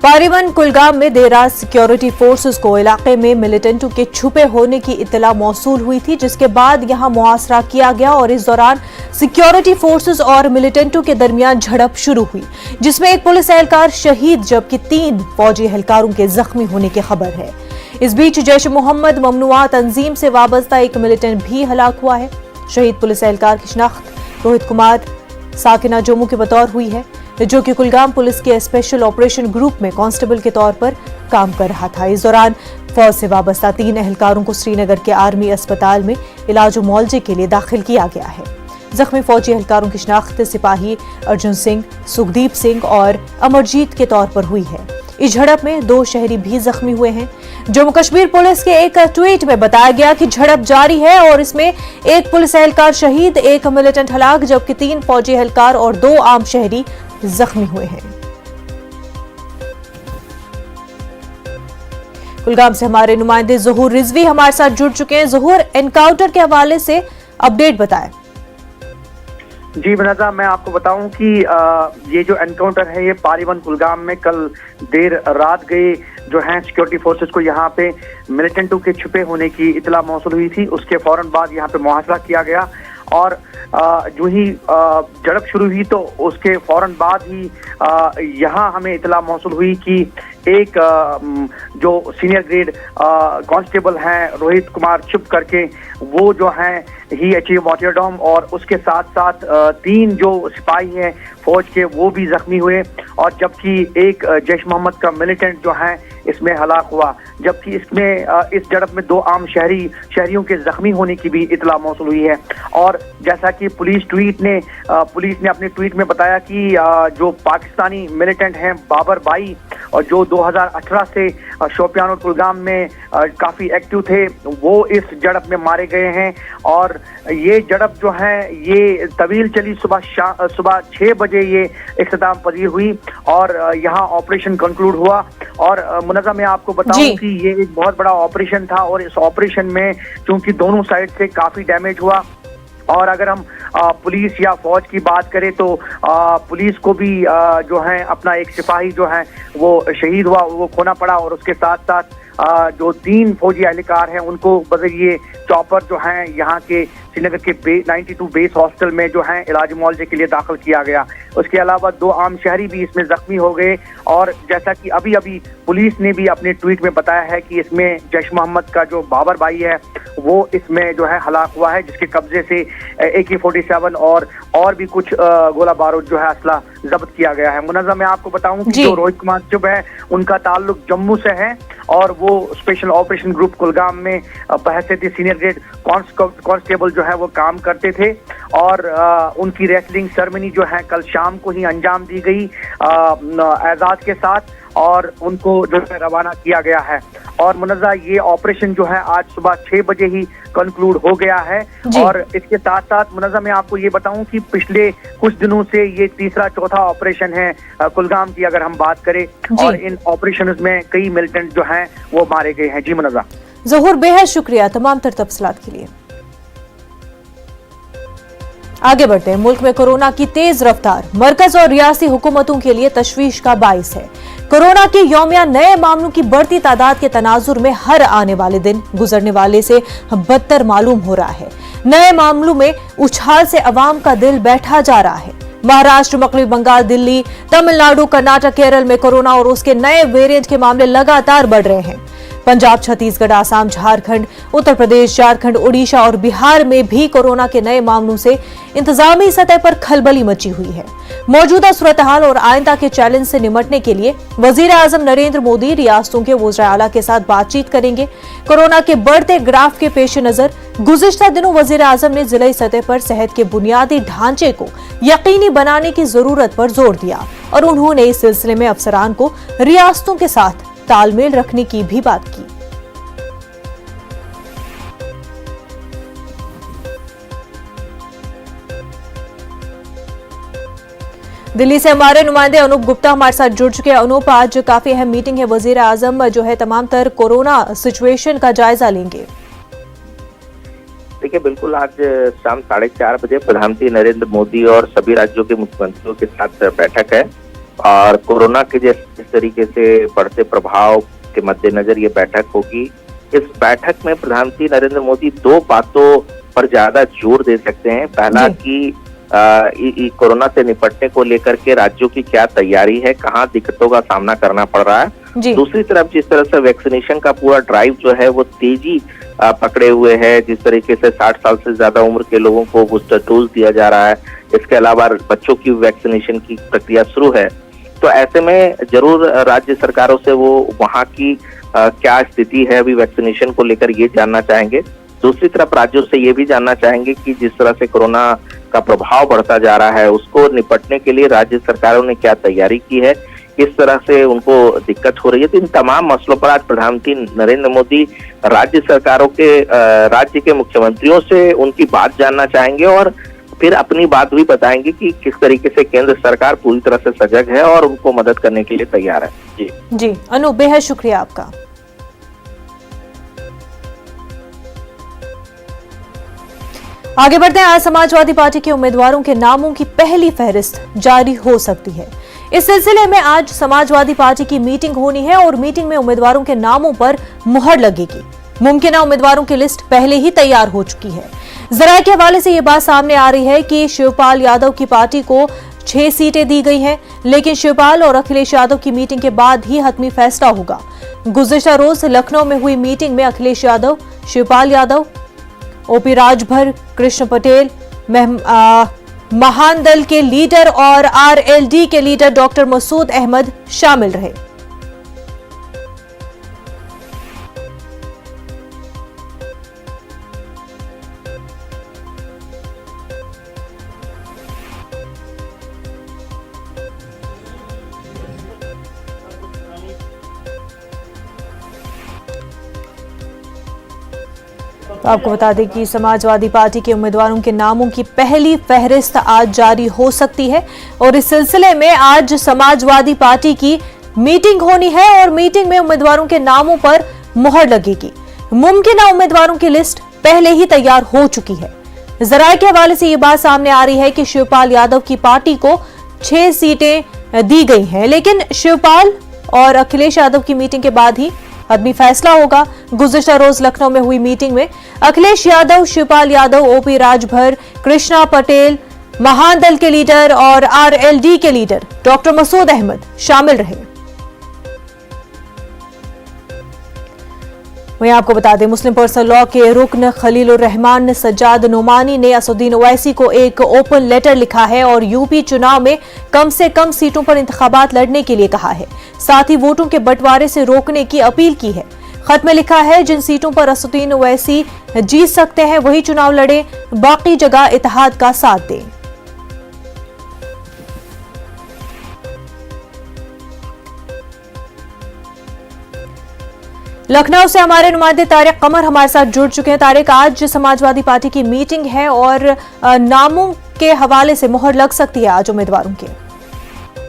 पारीवन कुलगाम में देर रात security forces को इलाके में मिलिटेंटों के छुपे होने की इत्तला मौसूल हुई थी, जिसके बाद यहां मुहासरा किया गया और इस दौरान सिक्योरिटी फोर्सेस और मिलिटेंटों के दरमियान झड़प शुरू हुई, जिसमें एक पुलिस एहलकार शहीद जबकि 3 फौजी एहलकारों के जख्मी होने की खबर है। इस बीच जैश मोहम्मद ममनुआ तंजीम से वाबस्ता एक मिलिटेंट भी हलाक हुआ है। शहीद पुलिस एहलकार की शिनाख्त रोहित कुमार साकिना जम्मू के बतौर हुई है, जो कि कुलगाम पुलिस के स्पेशल ऑपरेशन ग्रुप में कांस्टेबल के तौर पर काम कर रहा था। इस दौरान फौज से वाबस्ता 3 एहलकारों को श्रीनगर के आर्मी अस्पताल में इलाज और मुआवजे के लिए दाखिल किया गया है। जख्मी फौजी एहलकारों की शिनाख्त सिपाही अर्जुन सिंह, सुखदीप सिंह और अमरजीत के तौर पर हुई है। इस झड़प में 2 शहरी भी जख्मी हुए हैं। जम्मू कश्मीर पुलिस के एक ट्वीट में बताया गया कि झड़प जारी है और इसमें एक पुलिस एहलकार शहीद, एक मिलिटेंट हलाक जबकि 3 फौजी एहलकार और 2 आम शहरी जख्मी हुए हैं। कुलगाम से हमारे नुमाइंदे ज़हूर रिजवी हमारे साथ जुड़ चुके हैं। ज़हूर, एनकाउंटर के हवाले से अपडेट बताएं। जी मुनज़्ज़ा, मैं आपको बताऊं कि ये जो एनकाउंटर है ये पारीवन कुलगाम में कल देर रात गए जो है सिक्योरिटी फोर्सेस को यहाँ पे मिलिटेंटों के छुपे होने की इतला मौसूल हुई थी। उसके फौरन बाद यहाँ पे मुहासरा किया गया और जो ही झड़प शुरू हुई तो उसके फौरन बाद ही यहाँ हमें इतला मौसूल हुई कि एक जो सीनियर ग्रेड कांस्टेबल हैं रोहित कुमार चुप करके वो जो हैं ही अचीव मार्टियरडम और उसके साथ साथ 3 जो सिपाही हैं फौज के वो भी जख्मी हुए और जबकि एक जैश मोहम्मद का मिलिटेंट जो है इसमें हलाक हुआ, जबकि इसमें इस झड़प में 2 आम शहरियों के जख्मी होने की भी इतला मौसूल हुई है। और जैसा कि पुलिस ने अपने ट्वीट में बताया कि जो पाकिस्तानी मिलिटेंट हैं बाबर बाई और जो 2018 से शोपियान और कुलगाम में काफ़ी एक्टिव थे वो इस झड़प में मारे गए हैं। और ये झड़प जो है ये तवील चली, सुबह 6 बजे ये इख्तिताम पजीर हुई और यहाँ ऑपरेशन कंक्लूड हुआ। और मुनज़्ज़ा, मैं आपको बताऊं कि ये एक बहुत बड़ा ऑपरेशन था और इस ऑपरेशन में चूंकि दोनों साइड से काफ़ी डैमेज हुआ और अगर हम पुलिस या फौज की बात करें तो पुलिस को भी जो है अपना एक सिपाही जो है वो शहीद हुआ, वो खोना पड़ा और उसके साथ साथ जो 3 फौजी एहलकार हैं उनको बजरिए चॉपर जो हैं यहाँ के श्रीनगर के 92 बेस हॉस्टल में जो है इलाज मुआवजे के लिए दाखिल किया गया। उसके अलावा 2 आम शहरी भी इसमें जख्मी हो गए और जैसा कि अभी पुलिस ने भी अपने ट्वीट में बताया है कि इसमें जैश मोहम्मद का जो बाबर भाई है वो इसमें जो है हलाक हुआ है, जिसके कब्जे से AK-47 और भी कुछ गोला बारूद जो है असला जब्त किया गया है। मुनज़्ज़ा, मैं आपको बताऊं कि जो रोहित कुमार चुब है उनका ताल्लुक जम्मू से है और वो स्पेशल ऑपरेशन ग्रुप कुलगाम में बहैसियत सीनियर ग्रेड कांस्टेबल जो है वो काम करते थे और उनकी रेसलिंग सेरेमनी जो है कल शाम को ही अंजाम दी गई एजाज के साथ और उनको जो है रवाना किया गया है। और मुनज़्ज़ा, ये ऑपरेशन जो है आज सुबह 6 बजे ही कंक्लूड हो गया है। और इसके साथ साथ मुनज़्ज़ा, मैं आपको ये बताऊं कि पिछले कुछ दिनों से ये तीसरा चौथा ऑपरेशन है कुलगाम की अगर हम बात करें और इन ऑपरेशन में कई मिलिटेंट जो हैं वो मारे गए हैं। जी मुनज़्ज़ा। ज़हूर, बेहद शुक्रिया तमाम तफसीलात के लिए। आगे बढ़ते हैं। मुल्क में कोरोना की तेज रफ्तार मरकज और रियासती हुकूमतों के लिए तशवीश का बाइस है। कोरोना के यौमिया नए मामलों की बढ़ती तादाद के तनाजुर में हर आने वाले दिन गुजरने वाले से बदतर मालूम हो रहा है। नए मामलों में उछाल से अवाम का दिल बैठा जा रहा है। महाराष्ट्र, मगरबी बंगाल, दिल्ली, तमिलनाडु, कर्नाटक, केरल में कोरोना और उसके नए वेरिएंट के मामले लगातार बढ़ रहे हैं। पंजाब, छत्तीसगढ़, आसाम, झारखंड, उत्तर प्रदेश, झारखंड, उड़ीसा और बिहार में भी कोरोना के नए मामलों से इंतजामी सतह पर खलबली मची हुई है। मौजूदा सूरत हाल और आइंदा के चैलेंज से निपटने के लिए वजीर आजम नरेंद्र मोदी रियासतों के वज़ीर आला के साथ बातचीत करेंगे। कोरोना के बढ़ते ग्राफ के पेश नजर गुज़िश्ता दिनों वजीर आजम ने जिला सतह पर सेहत के बुनियादी ढांचे को यकीनी बनाने की जरूरत पर जोर दिया और उन्होंने इस सिलसिले में अफसरान को रियासतों के साथ तालमेल रखने की भी बात की। दिल्ली से हमारे नुमाइंदे अनूप गुप्ता हमारे साथ जुड़ चुके हैं। अनूप, आज काफी अहम मीटिंग है, वजीर आजम जो है तमाम तर कोरोना सिचुएशन का जायजा लेंगे। देखिए, बिल्कुल आज शाम 4:30 बजे प्रधानमंत्री नरेंद्र मोदी और सभी राज्यों के मुख्यमंत्रियों के साथ बैठक है और कोरोना के जिस तरीके से बढ़ते प्रभाव के मद्देनजर ये बैठक होगी। इस बैठक में प्रधानमंत्री नरेंद्र मोदी दो बातों पर ज्यादा जोर दे सकते हैं। पहला कि कोरोना से निपटने को लेकर के राज्यों की क्या तैयारी है, कहाँ दिक्कतों का सामना करना पड़ रहा है। दूसरी तरफ जिस तरह से वैक्सीनेशन का पूरा ड्राइव जो है वो तेजी पकड़े हुए है, जिस तरीके से 60 साल से ज्यादा उम्र के लोगों को बूस्टर डोज दिया जा रहा है, इसके अलावा बच्चों की वैक्सीनेशन की प्रक्रिया शुरू है, तो ऐसे में जरूर राज्य सरकारों से वो वहाँ की क्या स्थिति है अभी वैक्सीनेशन को लेकर ये जानना चाहेंगे। दूसरी तरफ राज्यों से ये भी जानना चाहेंगे कि जिस तरह से कोरोना का प्रभाव बढ़ता जा रहा है उसको निपटने के लिए राज्य सरकारों ने क्या तैयारी की है, किस तरह से उनको दिक्कत हो रही है। तो इन तमाम मसलों पर आज प्रधानमंत्री नरेंद्र मोदी राज्य सरकारों के राज्य के मुख्यमंत्रियों से उनकी बात जानना चाहेंगे और फिर अपनी बात भी बताएंगे कि किस तरीके से केंद्र सरकार पूरी तरह से सजग है और उनको मदद करने के लिए तैयार है। जी अनु, बेहद शुक्रिया आपका। आगे बढ़ते हैं। आज समाजवादी पार्टी के उम्मीदवारों के नामों की पहली फहरिस्त जारी हो सकती है। इस सिलसिले में आज समाजवादी पार्टी की मीटिंग होनी है और मीटिंग में उम्मीदवारों के नामों पर मुहर लगेगी। मुमकिन उम्मीदवारों की लिस्ट पहले ही तैयार हो चुकी है। जराये के हवाले से ये बात सामने आ रही है कि शिवपाल यादव की पार्टी को 6 सीटें दी गई हैं, लेकिन शिवपाल और अखिलेश यादव की मीटिंग के बाद ही हतमी फैसला होगा। गुज़िश्ता रोज लखनऊ में हुई मीटिंग में अखिलेश यादव, शिवपाल यादव, ओपी राजभर, कृष्ण पटेल, महान दल के लीडर और आरएलडी के लीडर डॉक्टर मसूद अहमद शामिल रहे। आपको बता दें कि समाजवादी पार्टी के उम्मीदवारों के नामों की पहली फहरिस्त आज जारी हो सकती है और इस सिलसिले में आज समाजवादी पार्टी की मीटिंग होनी है और मीटिंग में उम्मीदवारों के नामों पर मुहर लगेगी। मुमकिन उम्मीदवारों की लिस्ट पहले ही तैयार हो चुकी है। जराये के हवाले से ये बात सामने आ रही है कि शिवपाल यादव की पार्टी को 6 सीटें दी गई हैं, लेकिन शिवपाल और अखिलेश यादव की मीटिंग के बाद ही हतमी फैसला होगा। गुज़िश्ता रोज लखनऊ में हुई मीटिंग में अखिलेश यादव, शिवपाल यादव, ओपी राजभर, कृष्णा पटेल, महान दल के लीडर और आरएलडी के लीडर डॉक्टर मसूद अहमद शामिल रहे। वहीं आपको बता दें, मुस्लिम पर्सनल लॉ के रुकन खलीलुर रहमान सज्जाद नोमानी ने असदुद्दीन ओवैसी को एक ओपन लेटर लिखा है और यूपी चुनाव में कम से कम सीटों पर इंतखाबात लड़ने के लिए कहा है। साथ ही वोटों के बंटवारे से रोकने की अपील की है। खत में लिखा है, जिन सीटों पर असदुद्दीन ओवैसी जीत सकते हैं वही चुनाव लड़े, बाकी जगह इत्तेहाद का साथ दें। लखनऊ से हमारे नुमाइंदे तारिक कमर हमारे साथ जुड़ चुके हैं। तारिक, आज समाजवादी पार्टी की मीटिंग है और नामों के हवाले से मुहर लग सकती है आज उम्मीदवारों के।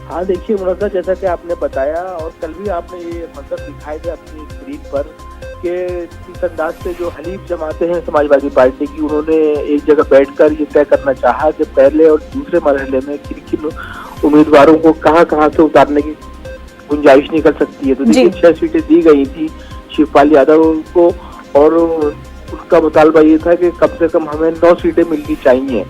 हाँ देखिए मुनव्वर, जैसा कि आपने बताया और कल भी आपने ये मंजर दिखाए थे अपनी स्क्रीन पर कि इस अंदाज से जो हलीफ जमाते हैं समाजवादी पार्टी की, उन्होंने एक जगह बैठकर ये तय करना चाहा कि पहले और दूसरे मरहले में किन किन उम्मीदवारों को कहाँ कहाँ से उतारने की गुंजाइश निकल सकती है। तो देखिए 6 सीटें दी गई थी शिवपाल यादव को और उनका मुतालबा ये था कि कम से कम हमें 9 सीटें मिलनी चाहिए,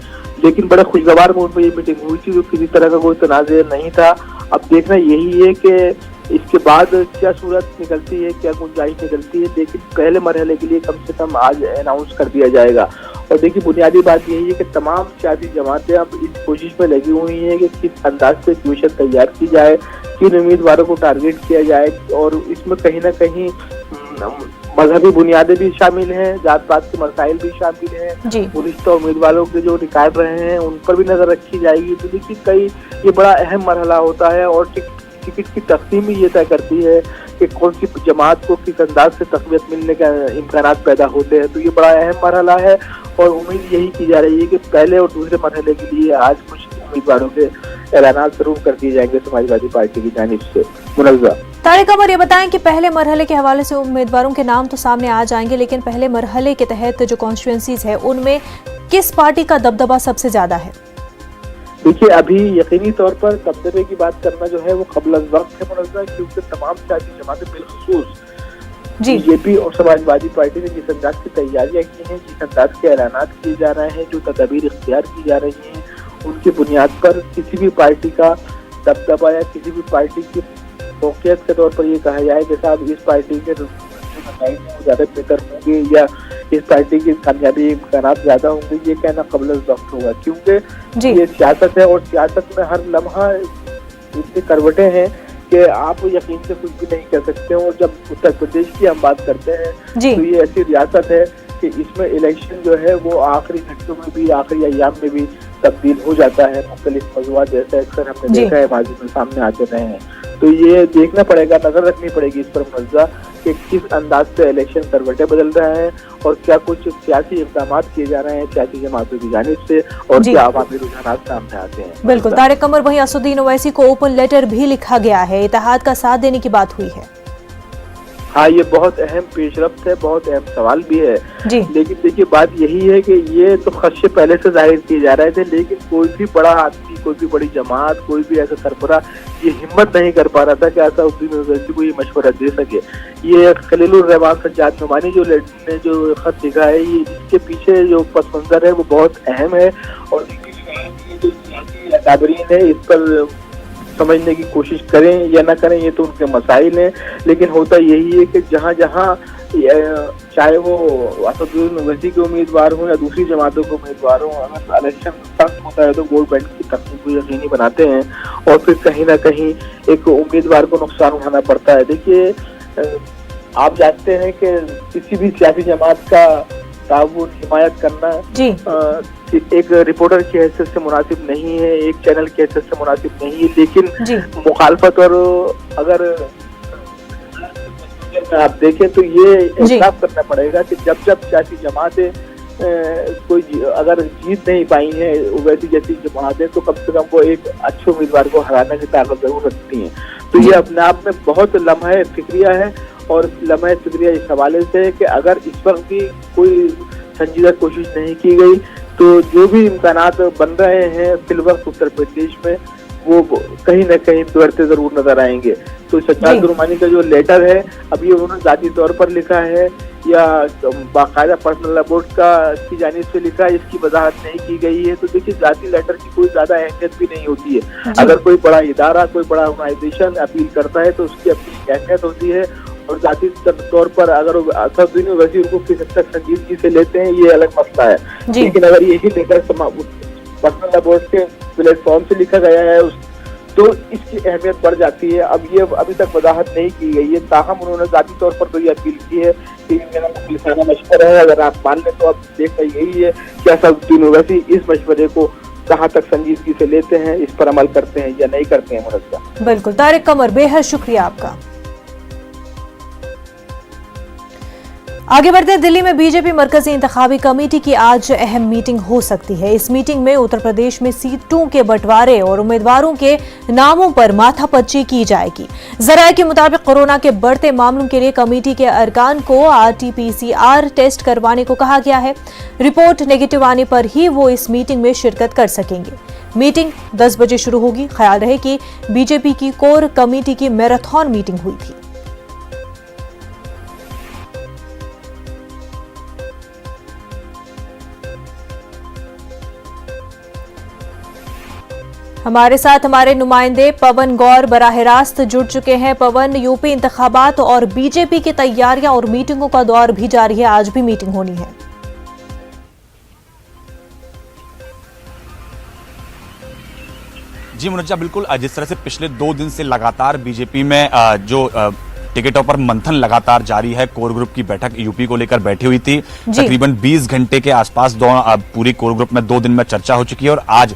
लेकिन बड़ा खुशगवार मूड में ये मीटिंग हुई थी, जो किसी तरह का कोई तनाज़ नहीं था। अब देखना यही है कि इसके बाद क्या सूरत निकलती है, क्या गुंजाइश निकलती है, लेकिन पहले मरहले के लिए कम से कम आज अनाउंस कर दिया जाएगा। और देखिए बुनियादी बात यही है कि तमाम सियासी जमातें अब इस कोशिश में लगी हुई हैं कि किस अंदाज से क्वेश्चन तैयार की जाए, किन उम्मीदवारों को टारगेट किया जाए, और इसमें कहीं ना कहीं मजहबी बुनियादें भी शामिल हैं, जात पात के मसाइल भी शामिल हैं, पुलिस उम्मीदवारों के जो निकाल रहे हैं उन पर भी नजर रखी जाएगी। तो देखिए ये बड़ा अहम मरहला होता है और टिकट की तकसीम भी ये तय करती है कि कौन सी जमात को किस अंदाज से तकवीत मिलने का इम्कान पैदा होते हैं। तो ये बड़ा अहम मरहला है और उम्मीद यही की जा रही है कि पहले और दूसरे मरहले के लिए आज कुछ उम्मीदवारों के ऐलानात जरूर कर दिए जाएंगे समाजवादी पार्टी की जानिब से। मुनव्वर, तारिक कमर, ये बताएं कि पहले मरहले के हवाले से उम्मीदवारों के नाम तो सामने आ जाएंगे, लेकिन पहले मरहले के तहत जो कॉन्स्टिट्यूएंसीज है उनमें किस पार्टी का दबदबा सबसे ज्यादा है? देखिए, अभी यकीनी तौर पर दबदबे की बात करना जो है वो कबल अज़ वक्त है मुनज़्ज़ा, क्योंकि तमाम सियासी जमातें बिलखुसूस बीजेपी और समाजवादी पार्टी ने जिस अंदाज की तैयारियां की हैं, जिस अंदाज के ऐलानात किए जा रहे हैं, जो तदबीर इख्तियार की जा रही हैं, उनकी बुनियाद पर किसी भी पार्टी का दबदबा या किसी भी पार्टी की मौक़ियत के तौर पर ये कहा जाए कि साहब इस पार्टी के नतीजे ज़्यादा बेहतर होंगे या इस पार्टी की कामयाबी इम्कानात ज्यादा होंगे, ये कहना कबल अज़ वक्त होगा, क्योंकि ये सियासत है और सियासत में हर लम्हा इतनी करवटें हैं कि आप यकीन से कुछ भी नहीं कर सकते। और जब उत्तर प्रदेश की हम बात करते हैं तो ये ऐसी रियासत है कि इसमें इलेक्शन जो है वो आखिरी घंटों में भी, आखिरी अय्याम में भी तब्दील हो जाता है। मुख्तलिफ मौज़ूआत जैसे अक्सर हमने देखा है माजी में सामने आते रहे हैं। तो ये देखना पड़ेगा, नजर रखनी पड़ेगी इस पर मुनज़्ज़ा कि किस अंदाज से इलेक्शन करवटें बदल रहे हैं और क्या कुछ सियासी इक़दाम किए जा रहे हैं सियासी जमातों की जानिब से और क्या अवामी रुझानात सामने आते हैं। बिल्कुल तारिक कमर, वहीं असदुद्दीन ओवैसी को ओपन लेटर भी लिखा गया है, इत्तेहाद का साथ देने की बात हुई है। हाँ, ये बहुत अहम पेशरफ्त है, बहुत अहम सवाल भी है जी। लेकिन देखिए बात यही है कि ये तो खदशे पहले से जाहिर किए जा रहे थे, लेकिन कोई भी बड़ा आदमी, कोई भी बड़ी जमात, कोई भी ऐसा सरबराह ये हिम्मत नहीं कर पा रहा था कि असदुद्दीन ओवैसी को ये मशवरा दे सके। ये खलीलुर रहमान सज्जाद नुमानी ने जो खत लिखा है, ये इसके पीछे जो पस मंजर है वो बहुत अहम है और जो सियासी अकाबरीन है इस पर समझने की कोशिश करें या ना करें ये तो उनके मसाइल हैं, लेकिन होता यही है कि जहाँ जहाँ चाहे वो असदुद्दीन ओवैसी के उम्मीदवार हों या दूसरी जमातों के उम्मीदवार हों, अगर इलेक्शन सख्त होता है तो वोट बैंक की तकनीक को यकीनी बनाते हैं और फिर कहीं ना कहीं एक उम्मीदवार को नुकसान उठाना पड़ता है। देखिए, आप जानते हैं कि किसी भी सियासी जमात का ताउन हिमायत करना एक रिपोर्टर की हैसियत से मुनासिब नहीं है, एक चैनल की हैसियत से मुनासिब नहीं है, लेकिन मुखालफत और अगर आप देखें तो ये इंसाफ करना पड़ेगा कि जब जब सियासी जमातें कोई अगर जीत नहीं पाई है ओवैसी जैसी जमातें, तो कम से कम वो एक अच्छे उम्मीदवार को हराने की ताकत जरूर रखती हैं। तो ये अपने आप में बहुत लम्हा फिक्रिया है और लम्हा फिक्रिया इस हवाले से है कि अगर इस वक्त भी कोई संजीदा कोशिश नहीं की गई तो जो भी इम्कानात बन रहे हैं फिलवक्त उत्तर प्रदेश में वो कहीं न कहीं बिगड़ते जरूर नजर आएंगे। तो सज्जाद नुमानी का जो लेटर है, अब ये उन्होंने जाती तौर पर लिखा है या बाकायदा पर्सनल रिपोर्ट की जानिब से लिखा है, इसकी वजाहत नहीं की गई है। तो देखिए, जाती लेटर की कोई ज्यादा अहमियत भी नहीं होती है। अगर कोई बड़ा इदारा, कोई बड़ा ऑर्गेनाइजेशन अपील करता है तो उसकी अपनी अहमियत होती है और जाती तौर पर अगर असदुद्दीन ओवैसी उनको किस हद तक संजीदगी से लेते हैं ये अलग मसला है। लेकिन अगर यही लेटर पर्सनल रिपोर्ट के प्लेटफॉर्म से लिखा गया है तो इसकी अहमियत बढ़ जाती है। अब ये अभी तक वजाहत नहीं की गई है, ताहम उन्होंने जाती तौर पर तो ये अपील की है कि मेरा मुखलिसाना मशवरा है, अगर आप मान लें तो अब देखना यही है कि असदुद्दीन ओवैसी इस मशवरे को कहाँ तक संजीदगी से लेते हैं, इस पर अमल करते हैं या नहीं करते हैं। मुनज़्ज़ा बिल्कुल तारिक कमर, बेहद शुक्रिया आपका। आगे बढ़ते, दिल्ली में बीजेपी मरकजी इंतखाबी कमेटी की आज अहम मीटिंग हो सकती है। इस मीटिंग में उत्तर प्रदेश में सीटों के बंटवारे और उम्मीदवारों के नामों पर माथापच्ची की जाएगी। जराये के मुताबिक कोरोना के बढ़ते मामलों के लिए कमेटी के अरकान को RT-PCR टेस्ट करवाने को कहा गया है। रिपोर्ट नेगेटिव आने पर ही वो इस मीटिंग में शिरकत कर सकेंगे। मीटिंग 10 बजे शुरू होगी। ख्याल रहे कि बीजेपी की कोर कमेटी की मैराथन मीटिंग हुई थी। हमारे साथ हमारे नुमाइंदे पवन गौर बराह रास्त जुड़ चुके हैं। पवन, यूपी इंतखाबात और बीजेपी की तैयारियां और मीटिंगों का दौर भी जारी है, आज भी मीटिंग होनी है। जी मुनज़्ज़ा, बिल्कुल जिस तरह से पिछले 2 दिन से लगातार बीजेपी में जो टिकटों पर मंथन लगातार जारी है, कोर ग्रुप की बैठक यूपी को लेकर बैठी हुई थी। तकरीबन 20 घंटे के आसपास पूरी कोर ग्रुप में 2 दिन में चर्चा हो चुकी है और आज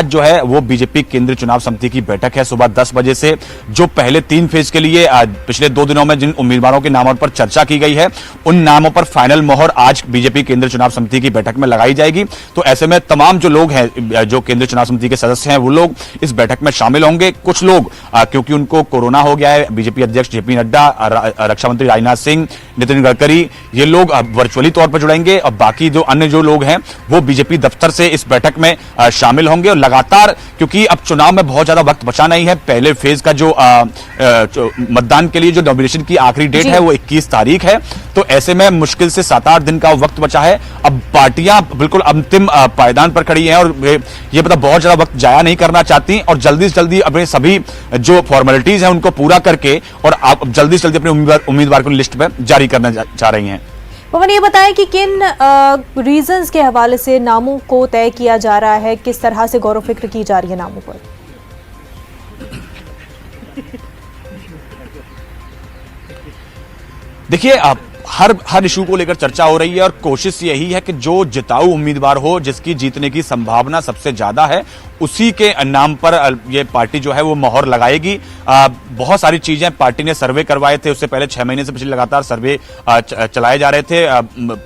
जो है वो बीजेपी केंद्रीय चुनाव समिति की बैठक है सुबह 10 बजे से। जो पहले 3 फेज के लिए पिछले 2 दिनों में जिन उम्मीदवारों के नामों पर चर्चा की गई है उन नामों पर फाइनल मोहर आज बीजेपी केंद्रीय चुनाव समिति की बैठक में लगाई जाएगी। तो ऐसे में तमाम जो लोग हैं, जो केंद्रीय चुनाव समिति के सदस्य हैं, वो लोग इस बैठक में शामिल होंगे। कुछ लोग क्योंकि उनको कोरोना हो गया है, बीजेपी अध्यक्ष JP नड्डा, रक्षा मंत्री राजनाथ सिंह नितिन गडकरी, ये लोग वर्चुअली तौर पर जुड़ेंगे और बाकी जो अन्य जो लोग हैं वो बीजेपी दफ्तर से इस बैठक में शामिल होंगे। और लगातार, क्योंकि अब चुनाव में बहुत ज्यादा वक्त बचा नहीं है, पहले फेज का जो मतदान के लिए जो नॉमिनेशन की आखिरी डेट है वो 21 तारीख है, तो ऐसे में मुश्किल से 7-8 दिन का वक्त बचा है। अब पार्टियां बिल्कुल अंतिम पायदान पर खड़ी हैं और ये मतलब बहुत ज्यादा वक्त जाया नहीं करना चाहती और जल्दी से जल्दी अपने सभी जो फॉर्मेलिटीज हैं उनको पूरा करके और आप जल्दी से जल्दी अपने उम्मीदवार को लिस्ट में जारी करना चाह रही हैं। पवन, ये बताएं कि किन रीजंस के हवाले से नामों को तय किया जा रहा है, किस तरह से गौर फिक्र की जा रही है नामों पर? देखिए, आप हर इशू को लेकर चर्चा हो रही है और कोशिश यही है कि जो जिताऊ उम्मीदवार हो, जिसकी जीतने की संभावना सबसे ज्यादा है, उसी के नाम पर ये पार्टी जो है वो मोहर लगाएगी। बहुत सारी चीजें पार्टी ने सर्वे करवाए थे, उससे पहले 6 महीने से पिछले लगातार सर्वे चलाए जा रहे थे।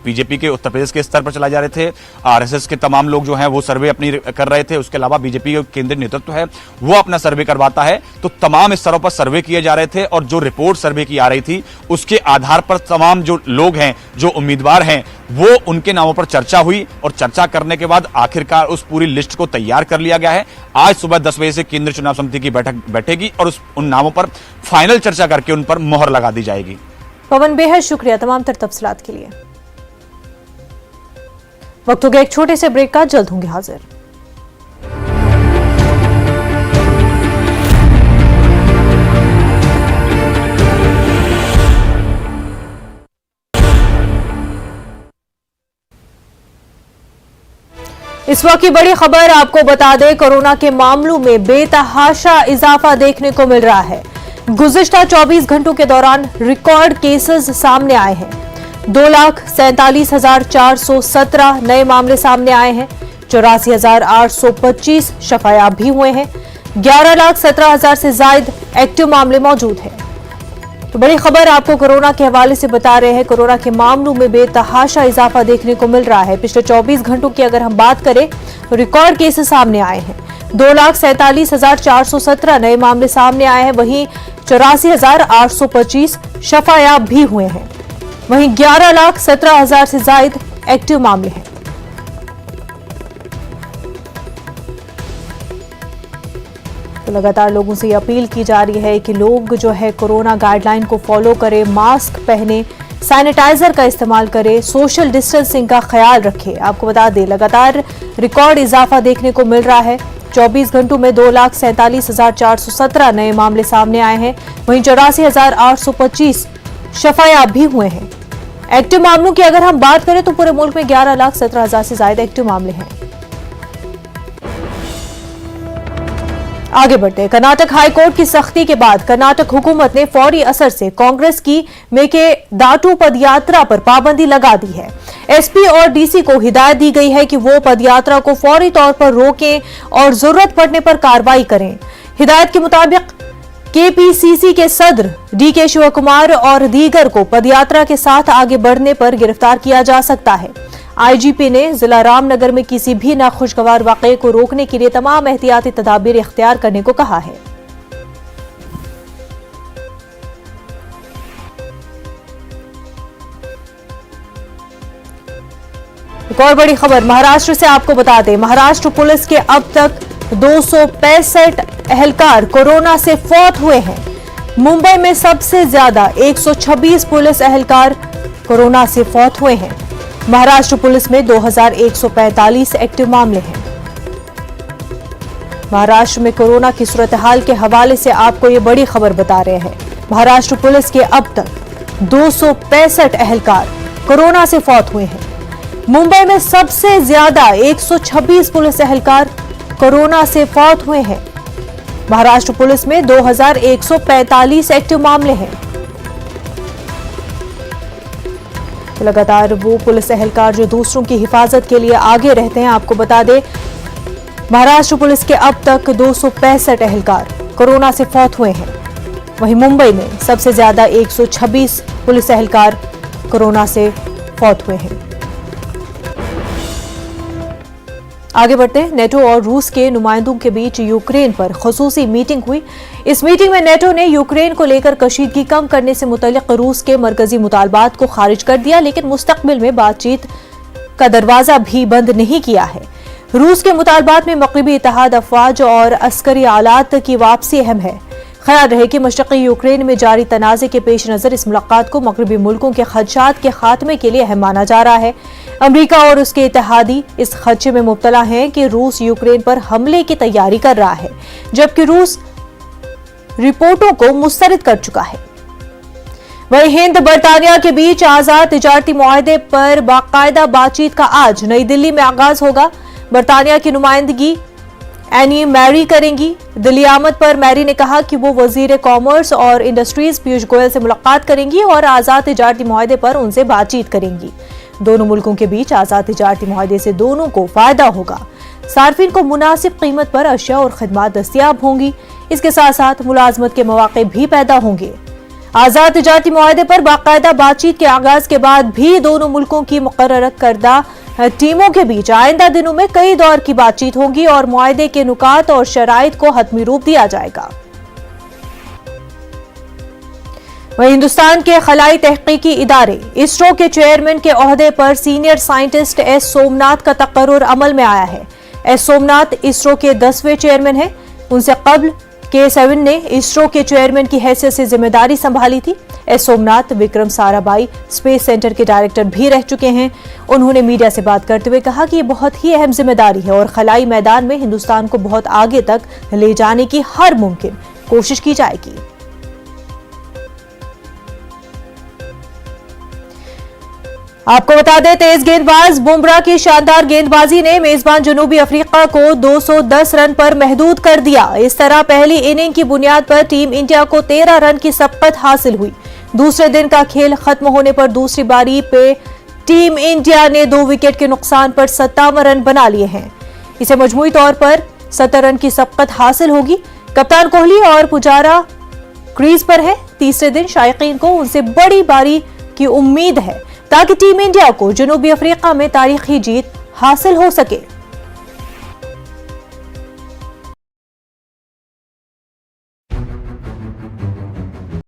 बीजेपी के उत्तर प्रदेश के स्तर पर चलाए जा रहे थे, आरएसएस के तमाम लोग जो हैं वो सर्वे अपनी कर रहे थे। उसके अलावा बीजेपी के केंद्रीय नेतृत्व है वो अपना सर्वे करवाता है, तो तमाम स्तरों पर सर्वे किए जा रहे थे और जो रिपोर्ट सर्वे की आ रही थी उसके आधार पर तमाम जो लोग हैं, जो उम्मीदवार हैं, वो उनके नामों पर चर्चा हुई और चर्चा करने के बाद आखिरकार उस पूरी लिस्ट को तैयार कर लिया गया है। आज सुबह 10 बजे से केंद्रीय चुनाव समिति की बैठक बैठेगी और उन नामों पर फाइनल चर्चा करके उन पर मोहर लगा दी जाएगी। पवन, बेहद शुक्रिया तमाम तफसीलात के लिए। वक्त हो गया एक छोटे से ब्रेक का, जल्द होंगे हाजिर। इस वक्त की बड़ी खबर आपको बता दें, कोरोना के मामलों में बेतहाशा इजाफा देखने को मिल रहा है। गुज़िश्ता 24 घंटों के दौरान रिकॉर्ड केसेस सामने आए हैं। 2,47,417 नए मामले सामने आए हैं। 84,825 शफायाब भी हुए हैं। 11,17,000 से ज्यादा एक्टिव मामले मौजूद हैं। तो बड़ी खबर आपको कोरोना के हवाले से बता रहे हैं। कोरोना के मामलों में बेतहाशा इजाफा देखने को मिल रहा है। पिछले 24 घंटों की अगर हम बात करें तो रिकॉर्ड केसेस सामने आए हैं। 2,47,417 नए मामले सामने आए हैं। वहीं 84,825 शफायाब भी हुए हैं। वहीं 11,17,000 से ज्यादा एक्टिव मामले हैं। तो लगातार लोगों से अपील की जा रही है कि लोग जो है कोरोना गाइडलाइन को फॉलो करें, मास्क पहने, सैनिटाइजर का इस्तेमाल करें, सोशल डिस्टेंसिंग का ख्याल रखें। आपको बता दें, लगातार रिकॉर्ड इजाफा देखने को मिल रहा है। 24 घंटों में 2,47,417 नए मामले सामने आए हैं। वहीं 84,825 शफायाब भी हुए हैं। एक्टिव मामलों की अगर हम बात करें तो पूरे मुल्क में 11,17,000 से ज्यादा एक्टिव मामले हैं। आगे बढ़ते हैं। कर्नाटक हाईकोर्ट की सख्ती के बाद कर्नाटक हुकूमत ने फौरी असर से कांग्रेस की मेकेदाटू पदयात्रा पर पाबंदी लगा दी है। एसपी और डीसी को हिदायत दी गई है कि वो पदयात्रा को फौरी तौर पर रोकें और जरूरत पड़ने पर कार्रवाई करें। हिदायत के मुताबिक केपीसीसी के सदर डीके शिव कुमार और दीगर को पदयात्रा के साथ आगे बढ़ने पर गिरफ्तार किया जा सकता है। आईजीपी ने जिला रामनगर में किसी भी नाखुशगवार वाकये को रोकने के लिए तमाम एहतियाती तदाबीर इख्तियार करने को कहा है। एक और बड़ी खबर महाराष्ट्र से आपको बता दें, महाराष्ट्र पुलिस के अब तक 265 एहलकार कोरोना से फौत हुए हैं। मुंबई में सबसे ज्यादा 126 पुलिस एहलकार कोरोना से फौत हुए हैं। महाराष्ट्र पुलिस में 2,145 एक्टिव मामले हैं। महाराष्ट्र में कोरोना की सूरत हाल के हवाले से आपको ये बड़ी खबर बता रहे हैं। महाराष्ट्र पुलिस के अब तक 265 एहलकार कोरोना से फौत हुए हैं। मुंबई में सबसे ज्यादा 126 पुलिस एहलकार कोरोना से फौत हुए हैं। महाराष्ट्र पुलिस में 2,145 एक्टिव मामले हैं। तो लगातार वो पुलिस एहलकार जो दूसरों की हिफाजत के लिए आगे रहते हैं, आपको बता दें महाराष्ट्र पुलिस के अब तक 265 एहलकार कोरोना से फौत हुए हैं। वहीं मुंबई में सबसे ज्यादा 126 पुलिस एहलकार कोरोना से फौत हुए हैं। आगे बढ़ते हैं। नेटो और रूस के नुमाइंदों के बीच यूक्रेन पर खुसूसी मीटिंग हुई। इस मीटिंग में नेटो ने यूक्रेन को लेकर कशीदगी कम करने से मुतल्लिक रूस के मरकजी मुतालबात को खारिज कर दिया, लेकिन मुस्तकबिल में बातचीत का दरवाजा भी बंद नहीं किया है। रूस के मुतालबात में मगरबी इत्तेहाद अफवाज और अस्करी आलात की वापसी अहम है। ख्याल रहे कि मशरक़ी यूक्रेन में जारी तनाज़े के पेश नज़र इस मुलाकात को मगरबी मुल्कों के खदशात के खात्मे के लिए अहम माना जा रहा है। अमरीका और उसके इत्तेहादी इस खदशे में मुब्तला हैं कि रूस यूक्रेन पर हमले की तैयारी कर रहा है, जबकि रूस रिपोर्टों को मुस्तरद कर चुका है। वहीं हिंद बरतानिया के बीच आजाद तिजारती मुआहदे पर बाकायदा बातचीत का आज नई दिल्ली में आगाज होगा। बरतानिया की नुमाइंदगी एनी मैरी करेंगी। दिल्ली आमद पर मैरी ने कहा कि वो वजीर कॉमर्स और इंडस्ट्रीज पीयूष गोयल से मुलाकात करेंगी और आजाद तिजारती मुआहदे पर उनसे बातचीत करेंगी। दोनों मुल्कों के बीच आजाद तिजारती मुआहदे से दोनों को फायदा होगा। सार्फिन को मुनासिब कीमत पर अशिया और खदमात दस्तियाब होंगी। इसके साथ साथ मुलाजमत के मौके भी पैदा होंगे। आजाद तिजारती मुआहदे पर बाकायदा बातचीत के आगाज के बाद भी दोनों मुल्कों की मुकर्रर करदा टीमों के बीच आइंदा दिनों में कई दौर की बातचीत होगी और मुआहदे के नुकात और शराइत को हतमी रूप दिया जाएगा। वहीं हिंदुस्तान के खलाई तहकीकी इदारे इसरो के चेयरमैन के ओहदे पर सीनियर साइंटिस्ट एस सोमनाथ का तकर्रुर अमल में आया है। एस सोमनाथ इसरो के 10वें चेयरमैन हैं। उनसे कबल K7 ने इसरो के चेयरमैन की हैसियत से जिम्मेदारी संभाली थी। S Somnath Vikram Sarabhai space centre के डायरेक्टर भी रह चुके हैं। उन्होंने मीडिया से बात करते हुए कहा कि ये बहुत ही अहम जिम्मेदारी है और खलाई मैदान में हिंदुस्तान को बहुत आगे तक ले जाने की हर मुमकिन कोशिश की जाएगी। आपको बता दें, तेज गेंदबाज बुमराह की शानदार गेंदबाजी ने मेजबान जनूबी अफ्रीका को 210 रन पर महदूद कर दिया। इस तरह पहली इनिंग की बुनियाद पर टीम इंडिया को 13 रन की सबकत हासिल हुई। दूसरे दिन का खेल खत्म होने पर दूसरी पारी पे टीम इंडिया ने 2 विकेट के नुकसान पर 57 रन बना लिए हैं। इसे मजमूई तौर पर 70 रन की सबकत हासिल होगी। कप्तान कोहली और पुजारा क्रीज पर है। तीसरे दिन शायकीन को उनसे बड़ी बारी की उम्मीद है ताकि टीम इंडिया को जनूबी अफ्रीका में तारीखी जीत हासिल हो सके।